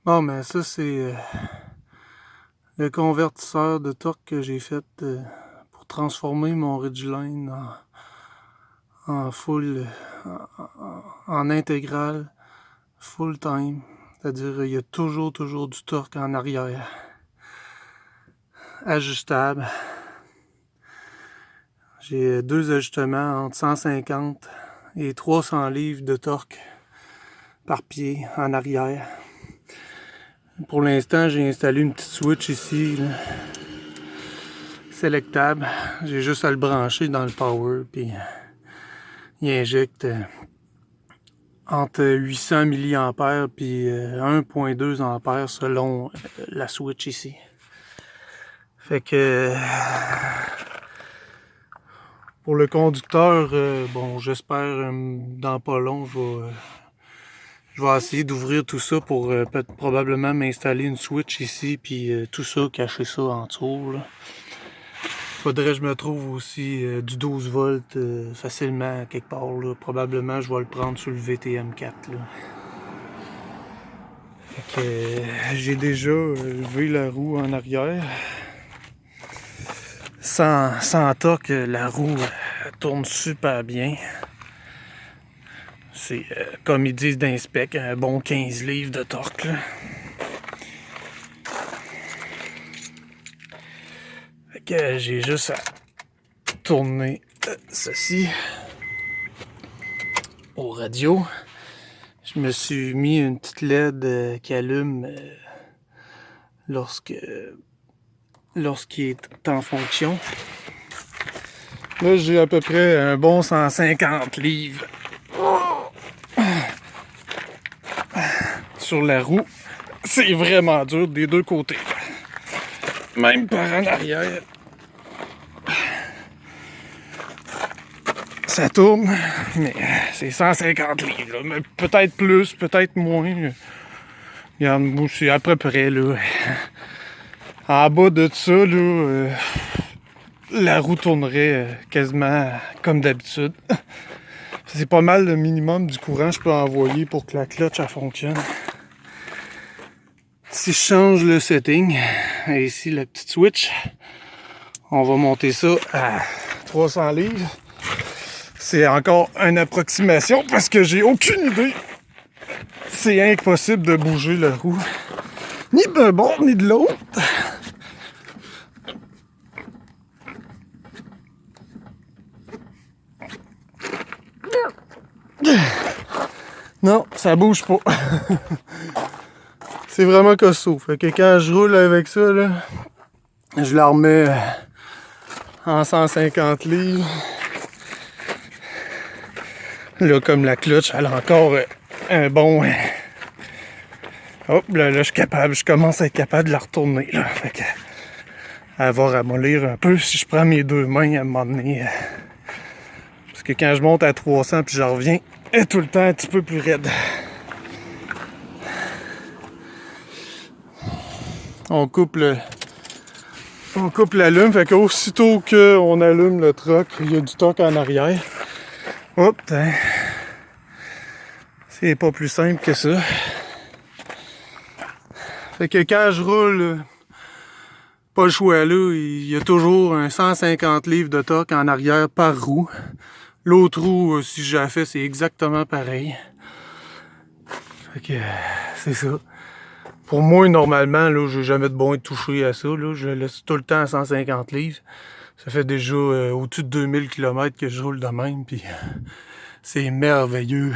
Bon, mais ça, c'est le convertisseur de torque que j'ai fait pour transformer mon Ridgeline en full, en intégrale, full time. C'est-à-dire, il y a toujours du torque en arrière. Ajustable. J'ai deux ajustements entre 150 et 300 livres de torque par pied en arrière. Pour l'instant, j'ai installé une petite switch ici, là, sélectable. J'ai juste à le brancher dans le power, puis il injecte entre 800 mA puis 1.2 ampères selon la switch ici. Fait que pour le conducteur, bon, j'espère dans pas long, je vais essayer d'ouvrir tout ça pour probablement m'installer une switch ici, puis tout ça, cacher ça en dessous, là. Faudrait que je me trouve aussi du 12 volts facilement quelque part, là. Probablement je vais le prendre sur le VTM4, là. Fait que j'ai déjà levé la roue en arrière. Sans torque, la roue tourne super bien. C'est comme ils disent dans les specs, un bon 15 livres de torque, là. Fait que j'ai juste à tourner ceci au radio. Je me suis mis une petite LED qui allume lorsqu'il est en fonction. Là, j'ai à peu près un bon 150 livres sur la roue. C'est vraiment dur des deux côtés. Même par en arrière. Ça tourne, mais c'est 150 livres, là. Mais peut-être plus, peut-être moins. Regarde, moi, c'est à peu près, là. En bas de ça, là, la roue tournerait quasiment comme d'habitude. C'est pas mal le minimum du courant que je peux envoyer pour que la clutch elle fonctionne. Si je change le setting, et ici la petite switch, on va monter ça à 300 livres. C'est encore une approximation parce que j'ai aucune idée. C'est impossible de bouger la roue. Ni d'un bord, ni de l'autre. Non, ça bouge pas. C'est vraiment costaud. Fait que quand je roule avec ça, là, je la remets en 150 livres. Là, comme la clutch, elle a encore un bon... Hop, là, je suis capable. Je commence à être capable de la retourner, là. Fait que elle va ramollir un peu si je prends mes deux mains à un moment donné. Parce que quand je monte à 300 puis je reviens, elle est tout le temps un petit peu plus raide. On coupe l'allume, fait qu'aussitôt qu'on allume le truck, il y a du torque en arrière. Hop, c'est pas plus simple que ça. Fait que quand je roule, pas le choix là, il y a toujours un 150 livres de torque en arrière par roue. L'autre roue, si j'ai fait, c'est exactement pareil. Fait que c'est ça. Pour moi, normalement, là, j'ai jamais de bon touché à ça. Là. Je laisse tout le temps à 150 livres. Ça fait déjà au-dessus de 2000 km que je roule de même. Puis c'est merveilleux.